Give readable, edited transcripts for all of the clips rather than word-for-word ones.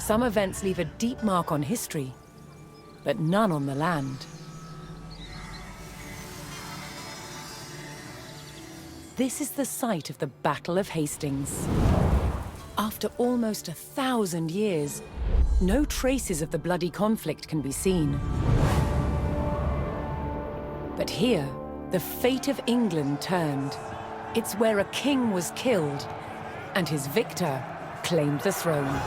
Some events leave a deep mark on history, but none on the land. This is the site of the Battle of Hastings. After almost 1,000 years, no traces of the bloody conflict can be seen. But here, the fate of England turned. It's where a king was killed, and his victor claimed the throne.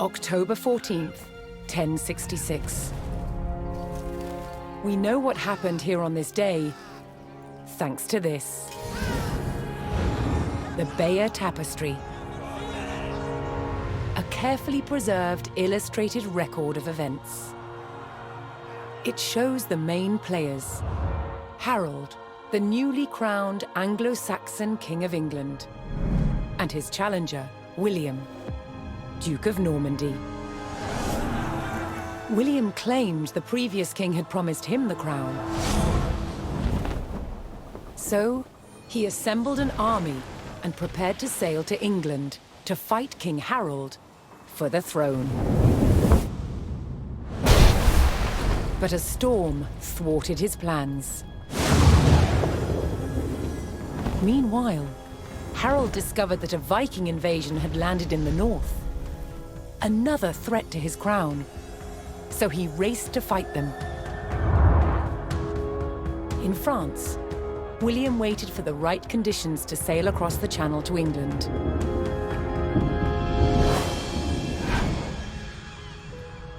October 14th, 1066. We know what happened here on this day, thanks to this. The Bayeux Tapestry. A carefully preserved, illustrated record of events. It shows the main players. Harold, the newly crowned Anglo-Saxon King of England, and his challenger, William, Duke of Normandy. William claimed the previous king had promised him the crown. So, he assembled an army and prepared to sail to England to fight King Harold for the throne. But a storm thwarted his plans. Meanwhile, Harold discovered that a Viking invasion had landed in the north. Another threat to his crown. So he raced to fight them. In France, William waited for the right conditions to sail across the Channel to England.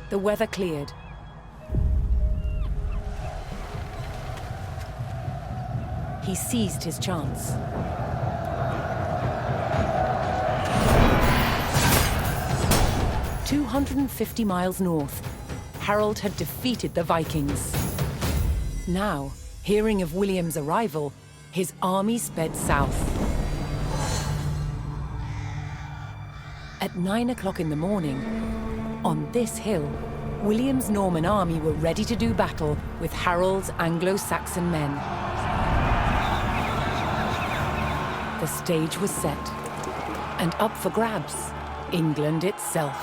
The weather cleared. He seized his chance. 250 miles north, Harold had defeated the Vikings. Now, hearing of William's arrival, his army sped south. At 9 o'clock in the morning, on this hill, William's Norman army were ready to do battle with Harold's Anglo-Saxon men. The stage was set, and up for grabs, England itself.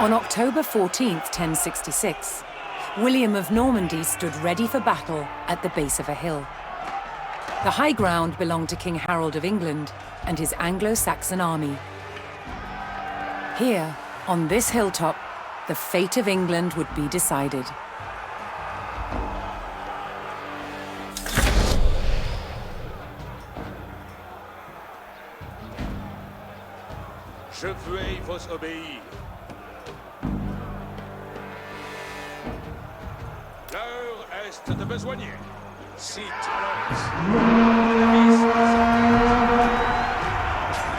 On October 14th, 1066, William of Normandy stood ready for battle at the base of a hill. The high ground belonged to King Harold of England and his Anglo-Saxon army. Here, on this hilltop, the fate of England would be decided. Je veux vous obéir. L'heure est de besoigner. Sit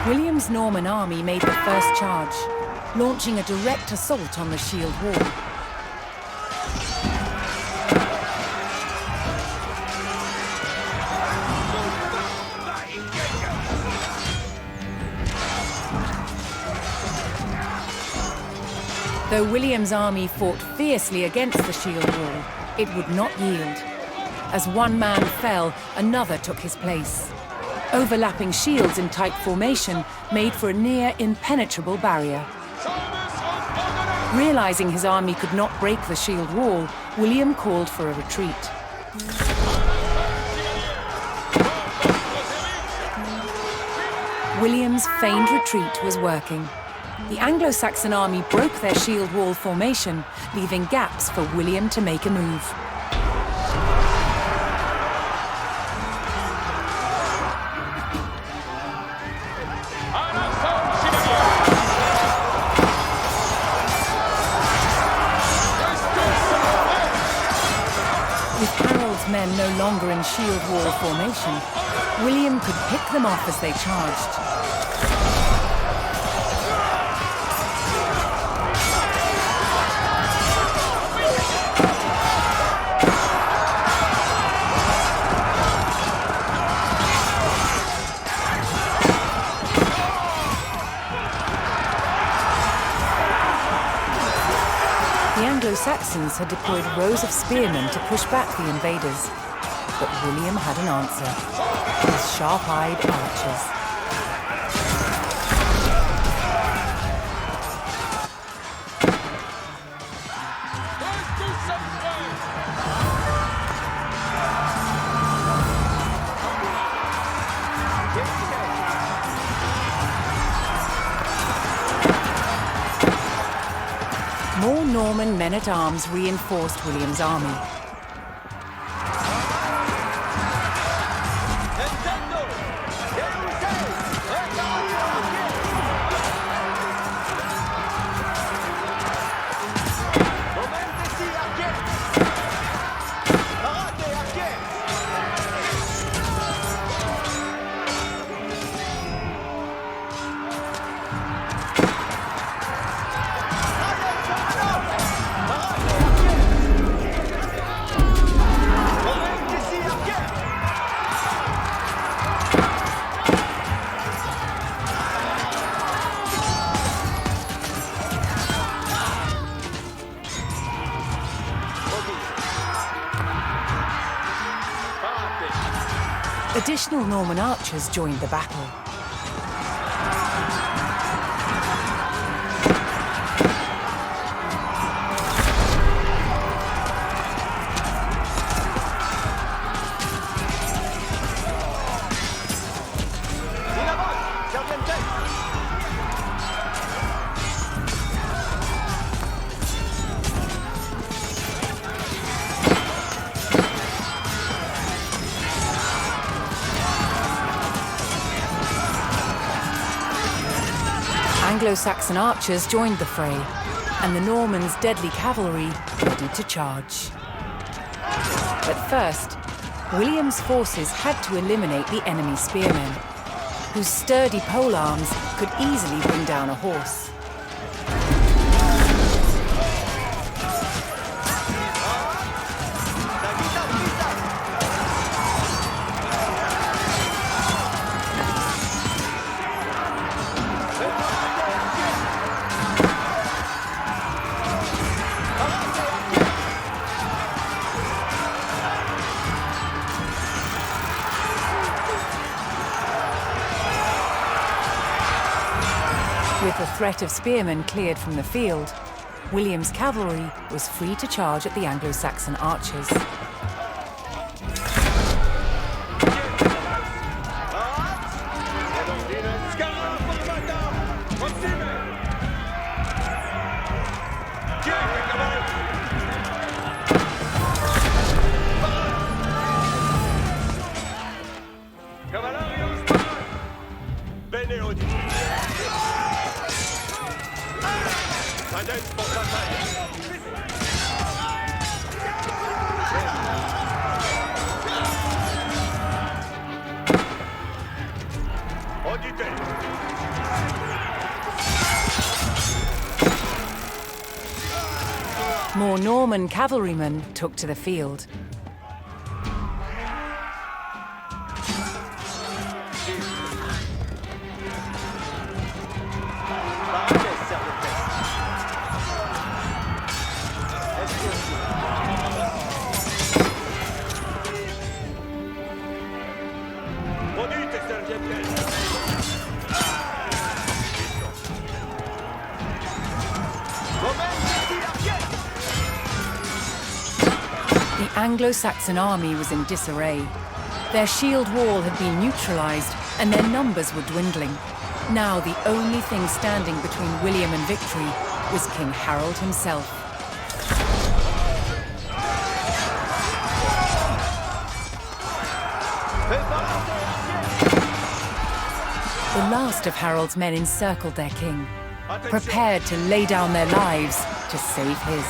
William's Norman army made the first charge, launching a direct assault on the shield wall. Though William's army fought fiercely against the shield wall, it would not yield. As one man fell, another took his place. Overlapping shields in tight formation made for a near impenetrable barrier. Realizing his army could not break the shield wall, William called for a retreat. William's feigned retreat was working. The Anglo-Saxon army broke their shield wall formation, leaving gaps for William to make a move. With Harold's men no longer in shield wall formation, William could pick them off as they charged. The Anglo-Saxons had deployed rows of spearmen to push back the invaders, but William had an answer: his sharp-eyed archers. More Norman men-at-arms reinforced William's army. Additional Norman archers joined the battle. Anglo-Saxon archers joined the fray, and the Normans' deadly cavalry ready to charge. But first, William's forces had to eliminate the enemy spearmen, whose sturdy polearms could easily bring down a horse. With the threat of spearmen cleared from the field, William's cavalry was free to charge at the Anglo-Saxon archers. More Norman cavalrymen took to the field. The Anglo-Saxon army was in disarray. Their shield wall had been neutralized and their numbers were dwindling. Now the only thing standing between William and victory was King Harold himself. The last of Harold's men encircled their king, prepared to lay down their lives to save his.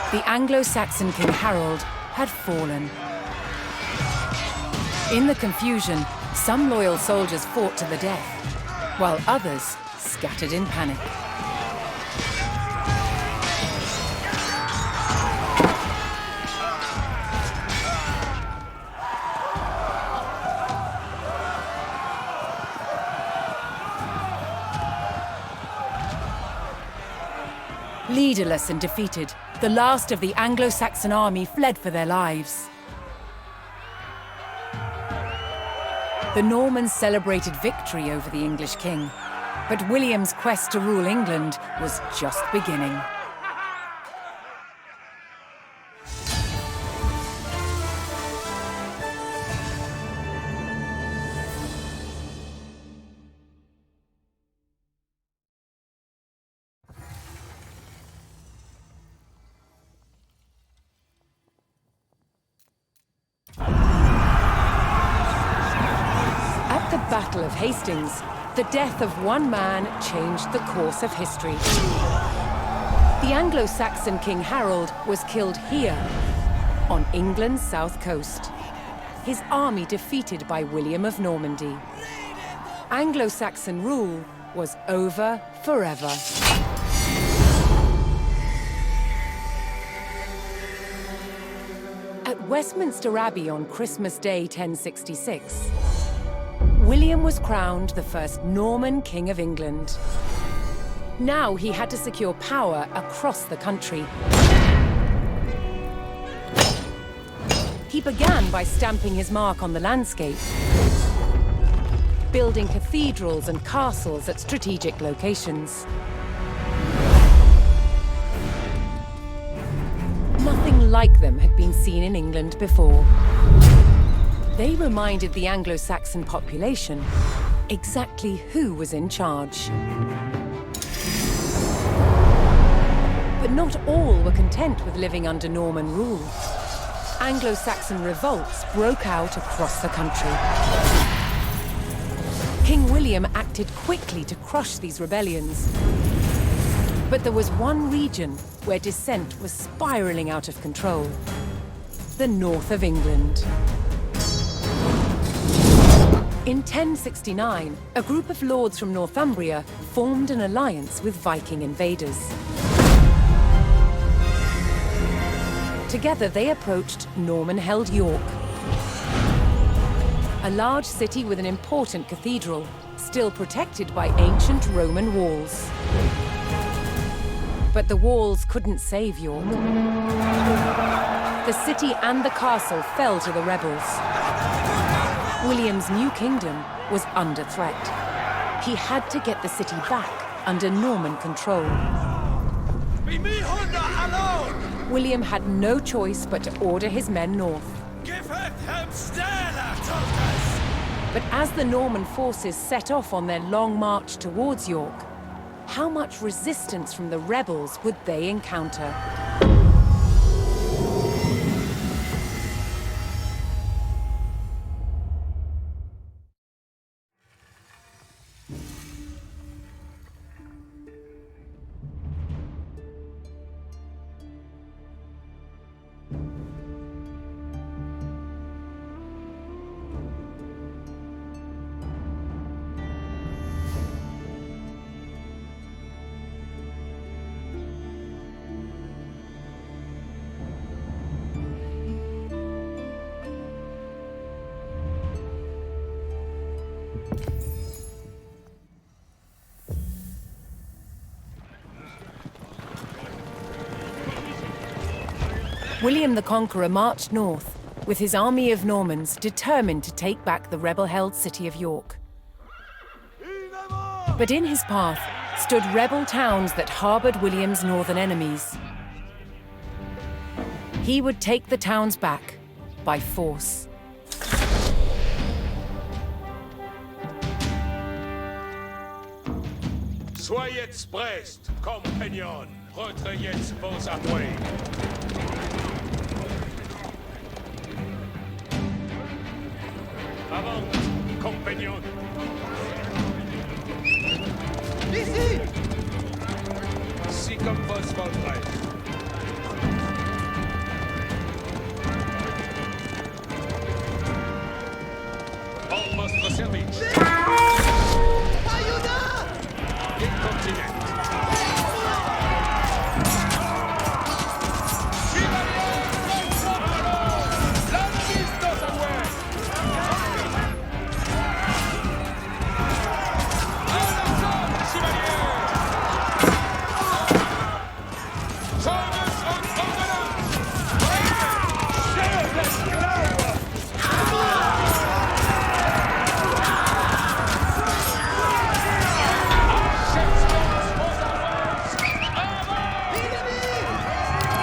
The Anglo-Saxon King Harold had fallen. In the confusion, some loyal soldiers fought to the death, while others scattered in panic. Leaderless and defeated, the last of the Anglo-Saxon army fled for their lives. The Normans celebrated victory over the English king, but William's quest to rule England was just beginning. At the Battle of Hastings, the death of one man changed the course of history. The Anglo-Saxon King Harold was killed here, on England's south coast. His army defeated by William of Normandy. Anglo-Saxon rule was over forever. At Westminster Abbey on Christmas Day 1066, William was crowned the first Norman King of England. Now he had to secure power across the country. He began by stamping his mark on the landscape, building cathedrals and castles at strategic locations. Nothing like them had been seen in England before. They reminded the Anglo-Saxon population exactly who was in charge. But not all were content with living under Norman rule. Anglo-Saxon revolts broke out across the country. King William acted quickly to crush these rebellions. But there was one region where dissent was spiraling out of control: the north of England. In 1069, a group of lords from Northumbria formed an alliance with Viking invaders. Together they approached Norman-held York, a large city with an important cathedral, still protected by ancient Roman walls. But the walls couldn't save York. The city and the castle fell to the rebels. William's new kingdom was under threat. He had to get the city back under Norman control. Be me Honda alone! William had no choice but to order his men north. But as the Norman forces set off on their long march towards York, how much resistance from the rebels would they encounter? William the Conqueror marched north, with his army of Normans determined to take back the rebel-held city of York. But in his path stood rebel towns that harbored William's northern enemies. He would take the towns back by force. Soyez prest, compagnons. Retrayez vos appuis. Avant, compagnons. Ici! Si comme vos voldrez. En votre service. Ayuda! Incontinent.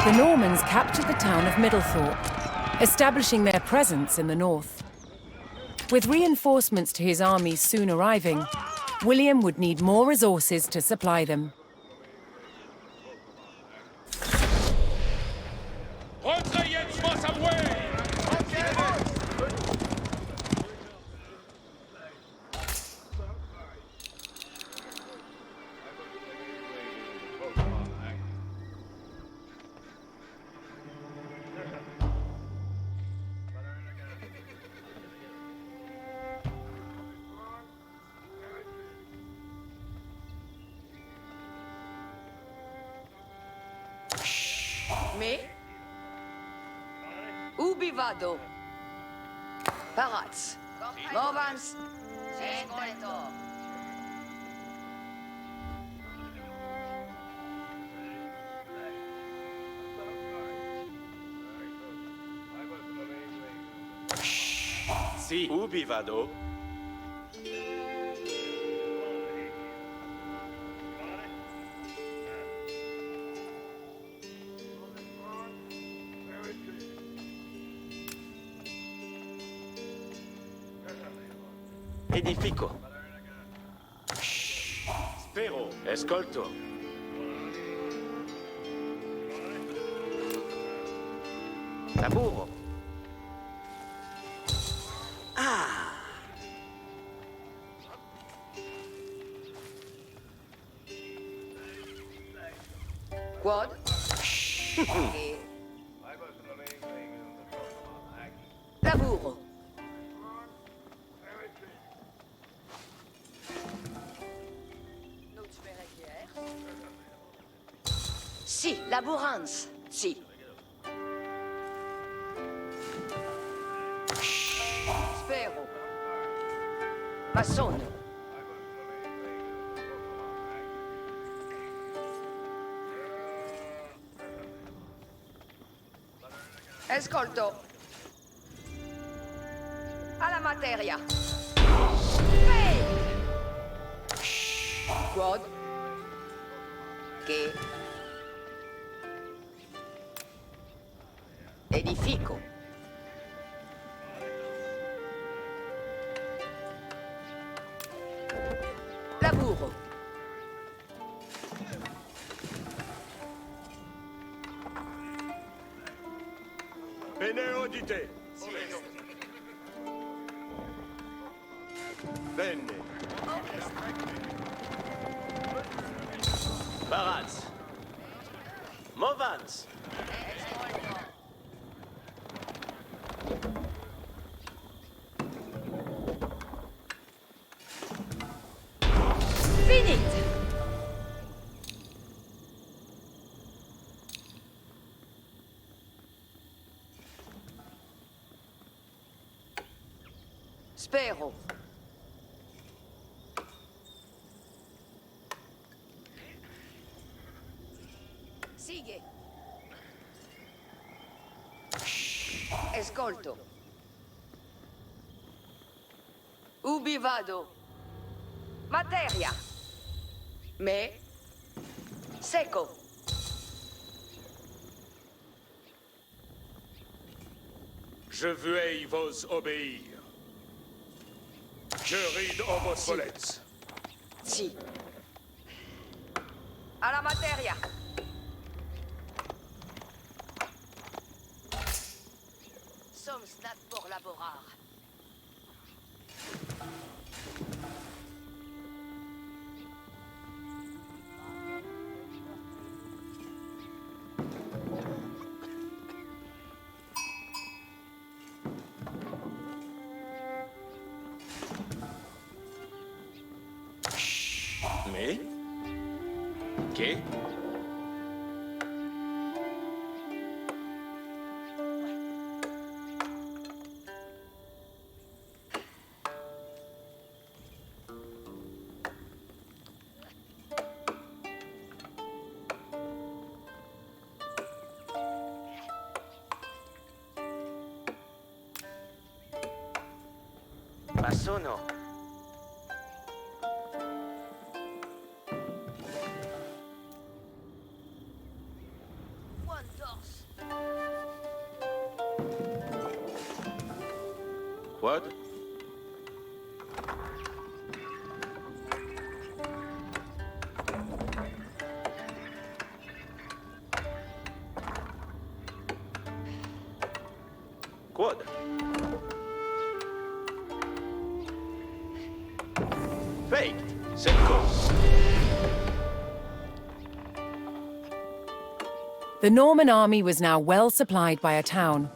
The Normans captured the town of Middlethorpe, establishing their presence in the north. With reinforcements to his army soon arriving, William would need more resources to supply them. Retrayez vos appuis. Me? Ubi vado? Paraz. Movans. Sì, ubi vado? Edifico. Spero. Ascolto. Lavoro. Ah. Quod? Lavoro. Si, labourance. Si. Spero. Masono. Ascolto. Alla materia. Fake. Quad. Che. Edifico. Laburo. Bene udite. Bene. Barats. Movans. Finit. Spero. Sigue. Ascolto. Ubi vado? Materia. Me. Seco. Je veuille vos obéir. Je ride en vos volets. Si. Alla materia. Som stat pour laborar. Mais? Che? Masono. Quad? Quad? Faked. Secco. The Norman army was now well supplied by a town,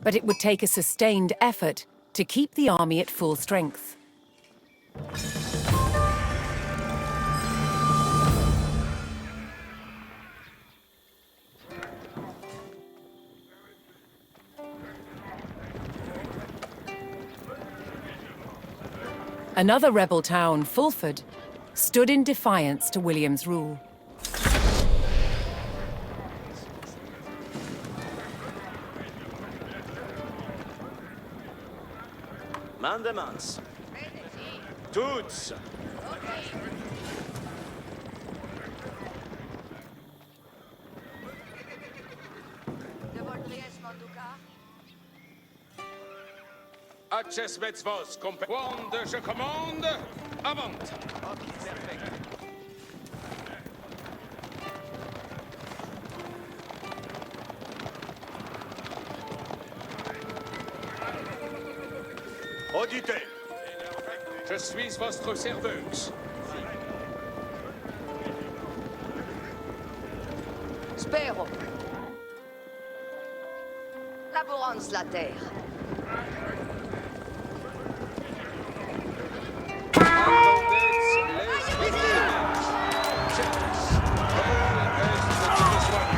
but it would take a sustained effort to keep the army at full strength. Another rebel town, Fulford, stood in defiance to William's rule. Mandemans. Toutes. De Voltries Manduca. Acces mets vos Quando je commande, avant. Auditez. Je suis votre serveuse. Spero. Laborance la terre. Entendez les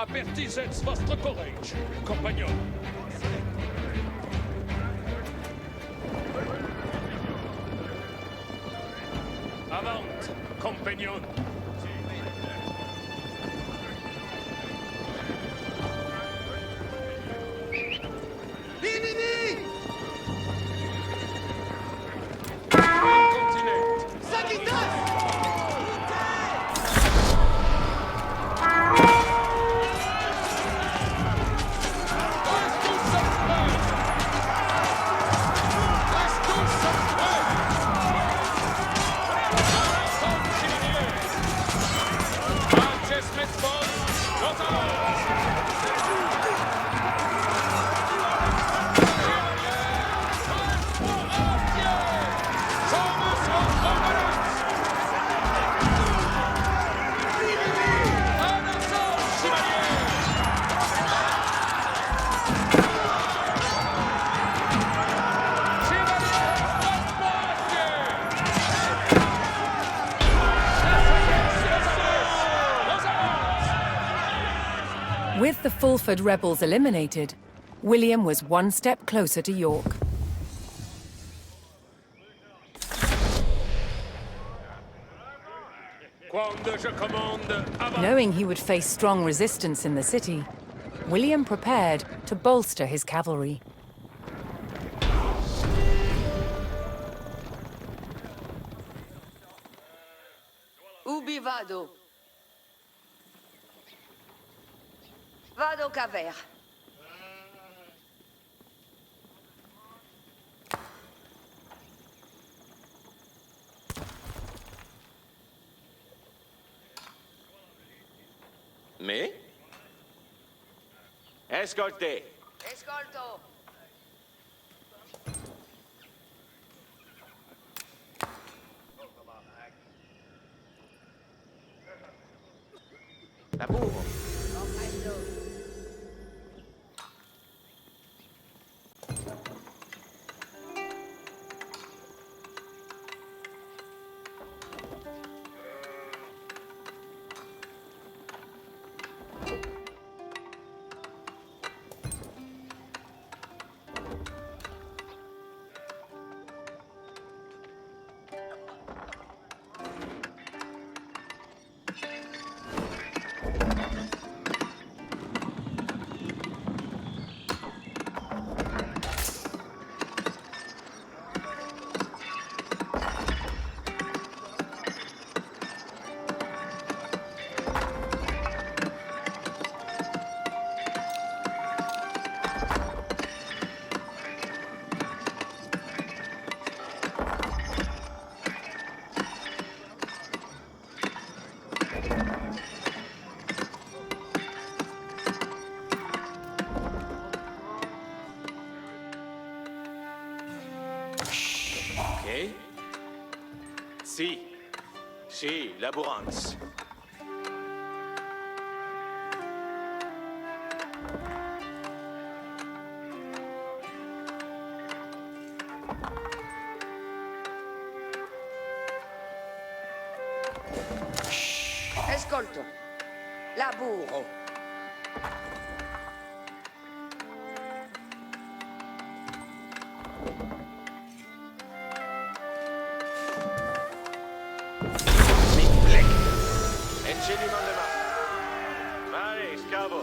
Apertisez votre courage, compagnon. Avant, compagnon. With the Fulford rebels eliminated, William was one step closer to York. Quando je commande, avant. Knowing he would face strong resistance in the city, William prepared to bolster his cavalry. Ubi vado? Vado caver. Me? Escoltez. Escolto. Lavoro. Comprendo. Ok. Si. Si, laborans. Escolto. Laburo. Eccedi non le mani. Vai, scavo.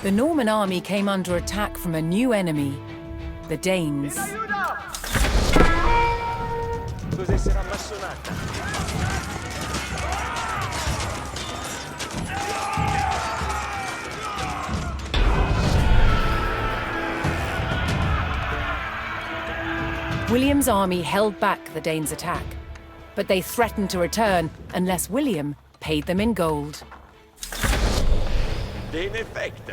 The Norman army came under attack from a new enemy, the Danes. Cos'è essere ammassonata? William's army held back the Danes' attack, but they threatened to return unless William paid them in gold. In effect.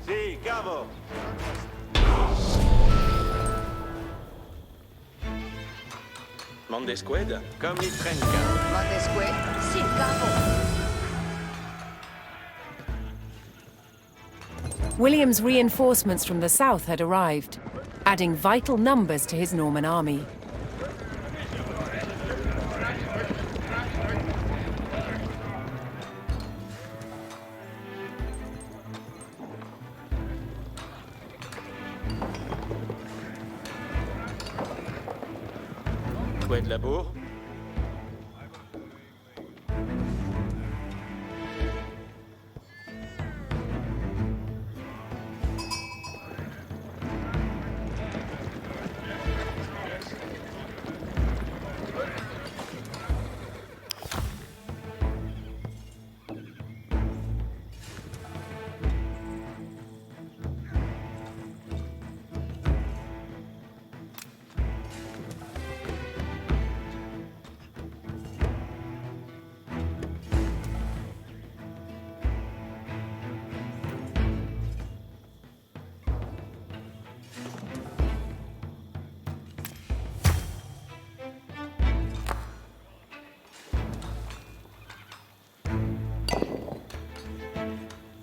Si, cavo. Mondesqueda, comme il trenca. Montesque? Si, capo. William's reinforcements from the south had arrived, adding vital numbers to his Norman army. souhait de la bourre?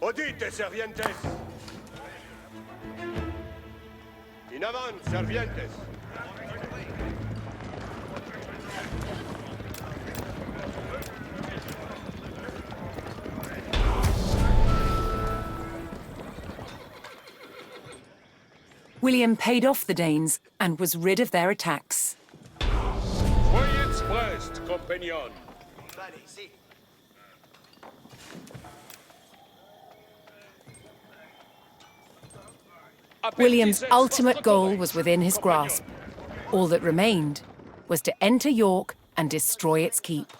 Udite, servientes! In avant, servientes! William paid off the Danes and was rid of their attacks. Soyez prest, compagnon. William's ultimate goal was within his grasp. All that remained was to enter York and destroy its keep.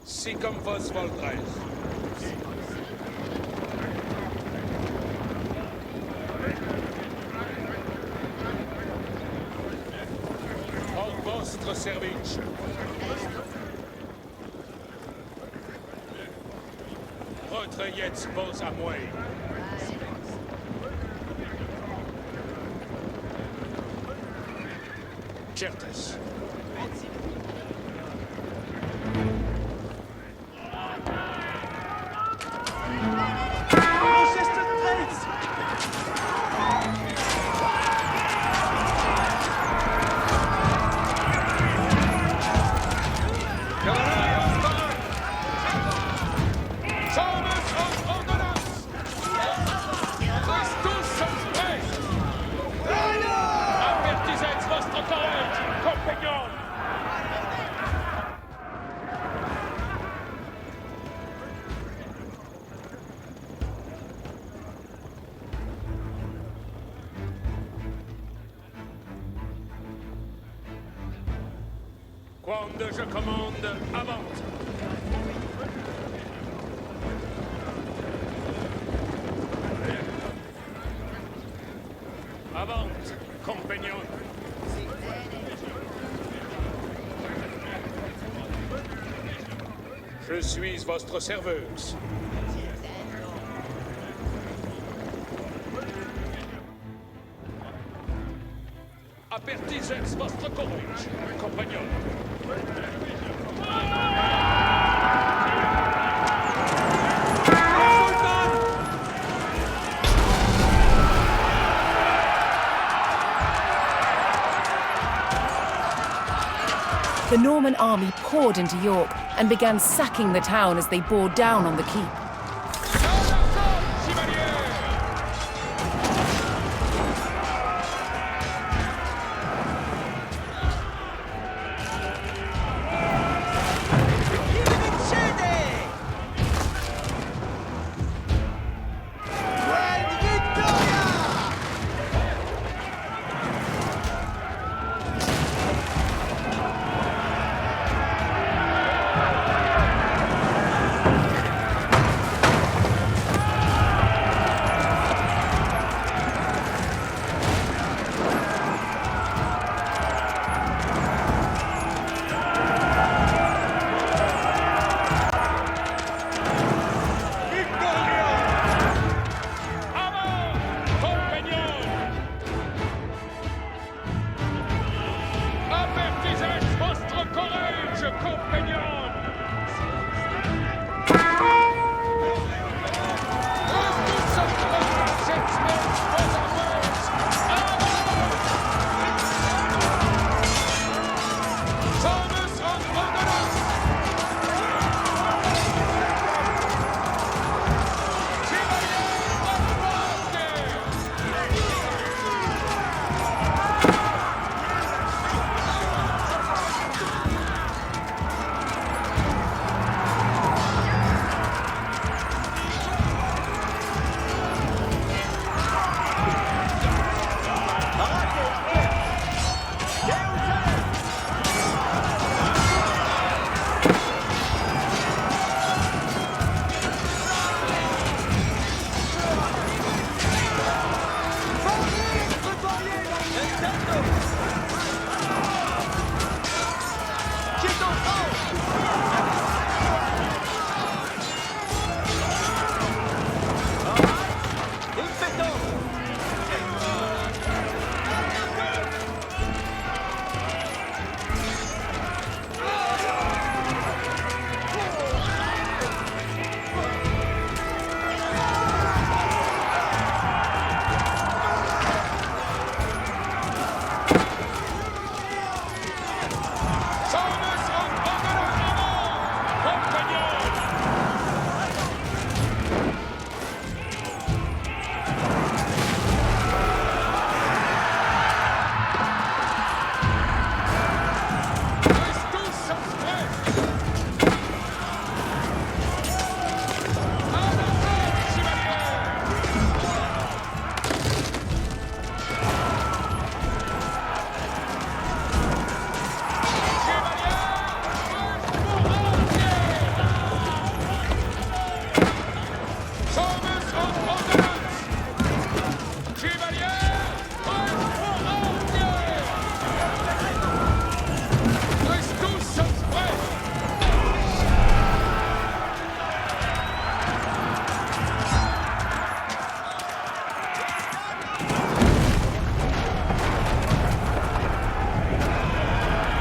Si comme vos voldres. Au vostre service. Retrayez vos à moi. Certes. Quand je commande, avance. Avance, compagnon. Je suis votre serveuse. Apertisez votre courage, compagnon. The Norman army poured into York and began sacking the town as they bore down on the keep.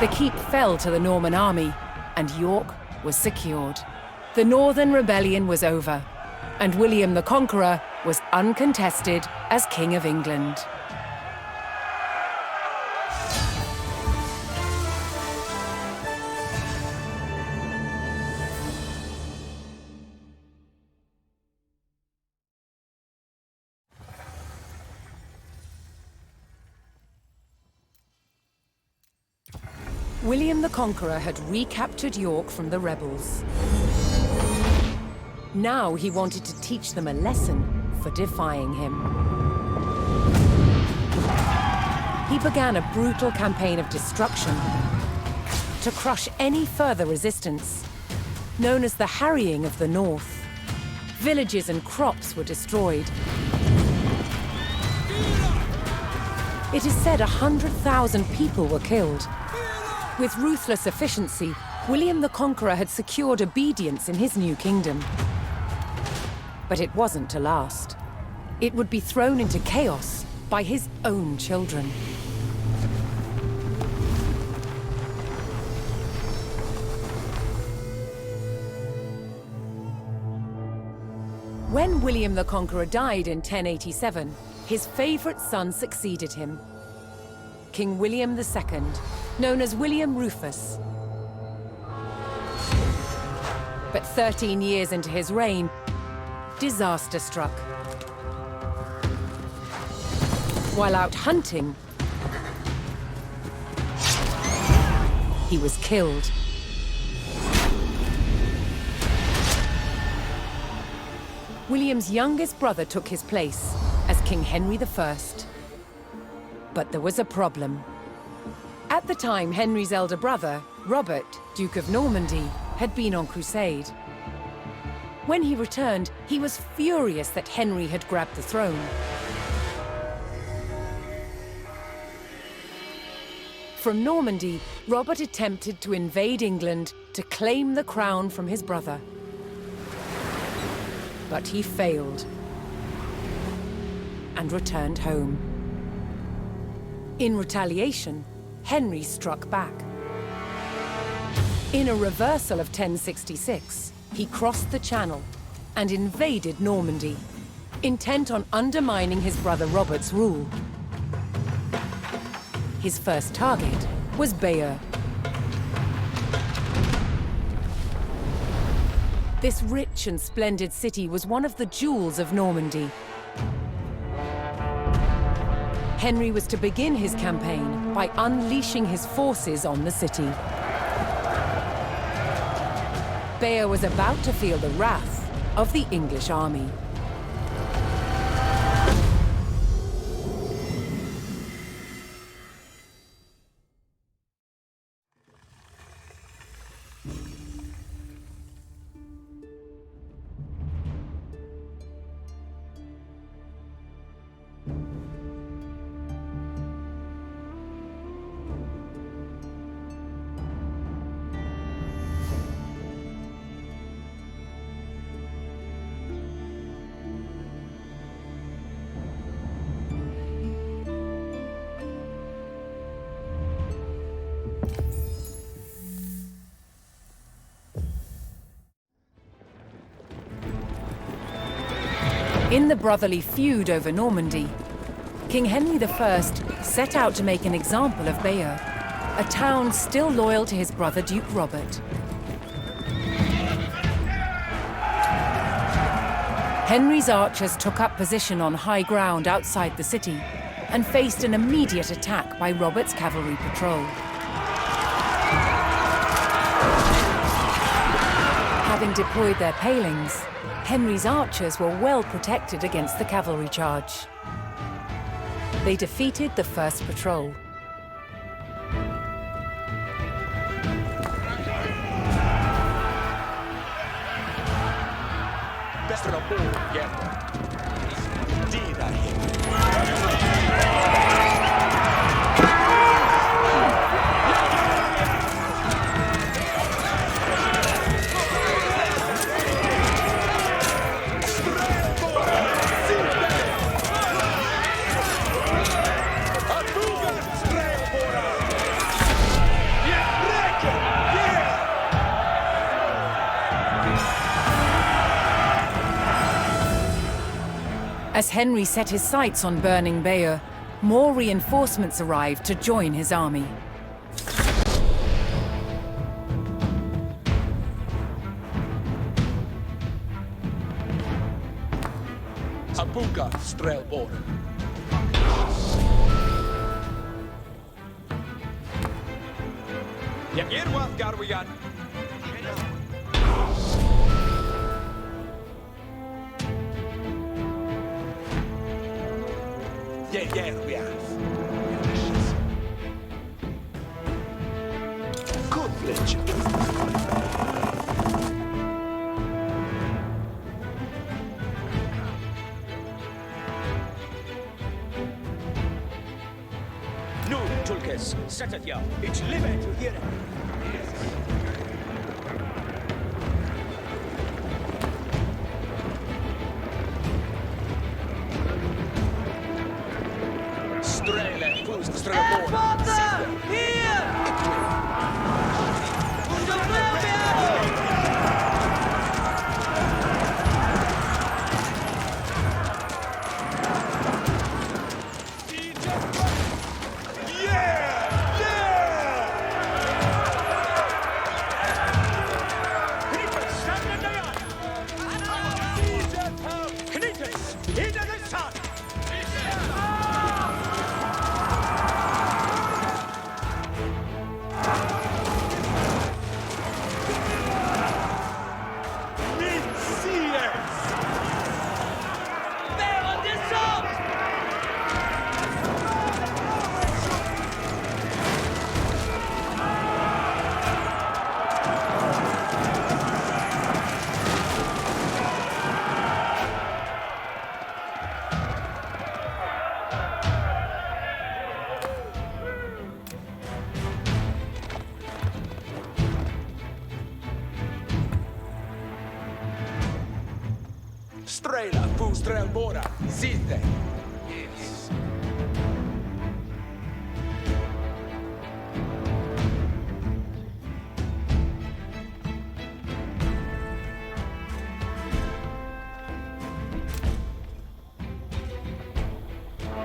The keep fell to the Norman army, and York was secured. The Northern Rebellion was over, and William the Conqueror was uncontested as King of England. William the Conqueror had recaptured York from the rebels. Now he wanted to teach them a lesson for defying him. He began a brutal campaign of destruction to crush any further resistance, known as the Harrying of the North. Villages and crops were destroyed. It is said 100,000 people were killed. With ruthless efficiency, William the Conqueror had secured obedience in his new kingdom. But it wasn't to last. It would be thrown into chaos by his own children. When William the Conqueror died in 1087, his favorite son succeeded him, King William II, known as William Rufus. But 13 years into his reign, disaster struck. While out hunting, he was killed. William's youngest brother took his place as King Henry I. But there was a problem. At the time, Henry's elder brother, Robert, Duke of Normandy, had been on crusade. When he returned, he was furious that Henry had grabbed the throne. From Normandy, Robert attempted to invade England to claim the crown from his brother. But he failed and returned home. In retaliation, Henry struck back. In a reversal of 1066, he crossed the Channel and invaded Normandy, intent on undermining his brother Robert's rule. His first target was Bayeux. This rich and splendid city was one of the jewels of Normandy. Henry was to begin his campaign by unleashing his forces on the city. Bayeux was about to feel the wrath of the English army. In the brotherly feud over Normandy, King Henry I set out to make an example of Bayeux, a town still loyal to his brother Duke Robert. Henry's archers took up position on high ground outside the city and faced an immediate attack by Robert's cavalry patrol. Having deployed their palings, Henry's archers were well protected against the cavalry charge. They defeated the first patrol. As Henry set his sights on burning Bayeux, more reinforcements arrived to join his army. Abuga, Strelborn. Ja, Irwath Garwigan. Jägerbias. Kudlic. Nu, Tulkes, sättet jag. It's livet here. Strele, fust, Strelborn. Strela, fu Strelbora, sitte. Yes.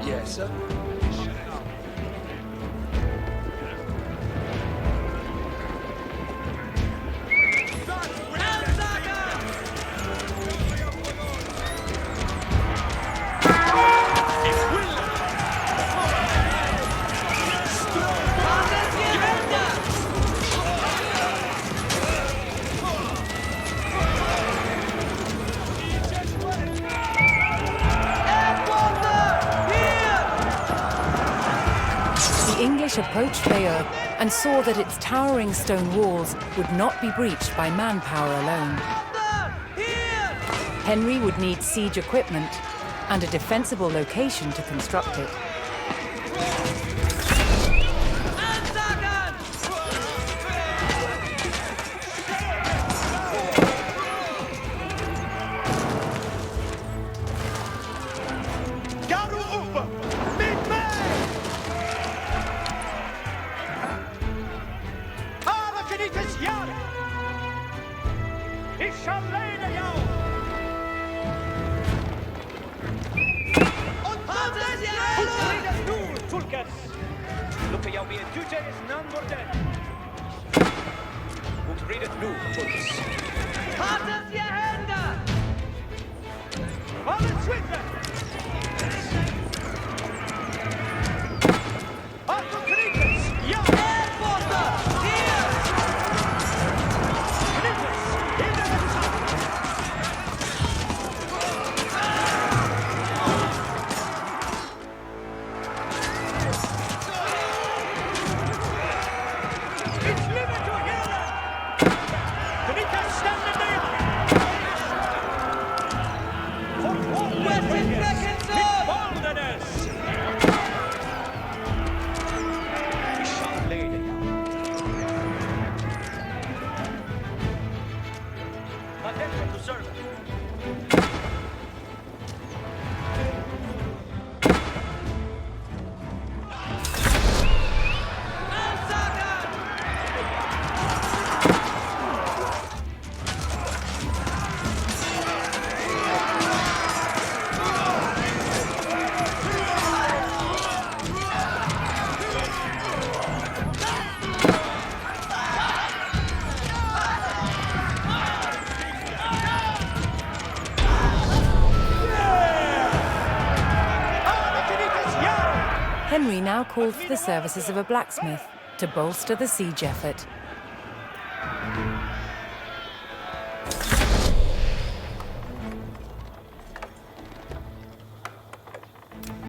Yes, sir. The English approached Bayeux and saw that its towering stone walls would not be breached by manpower alone. Henry would need siege equipment and a defensible location to construct it. Lukke jou meer duce is nan worden. Moet read it nu, Tulkes. Haltet je hände! Alle Schwitzer! Achtung, Kriegers! Ja! Erdbote! Hier! Kriegers! Hinter den Zaun! It's limit to here! Kriegers, stand in there! Westen seconds up! Boldness! We shall lay it down. Attention to serve. Henry now called for the services of a blacksmith to bolster the siege effort.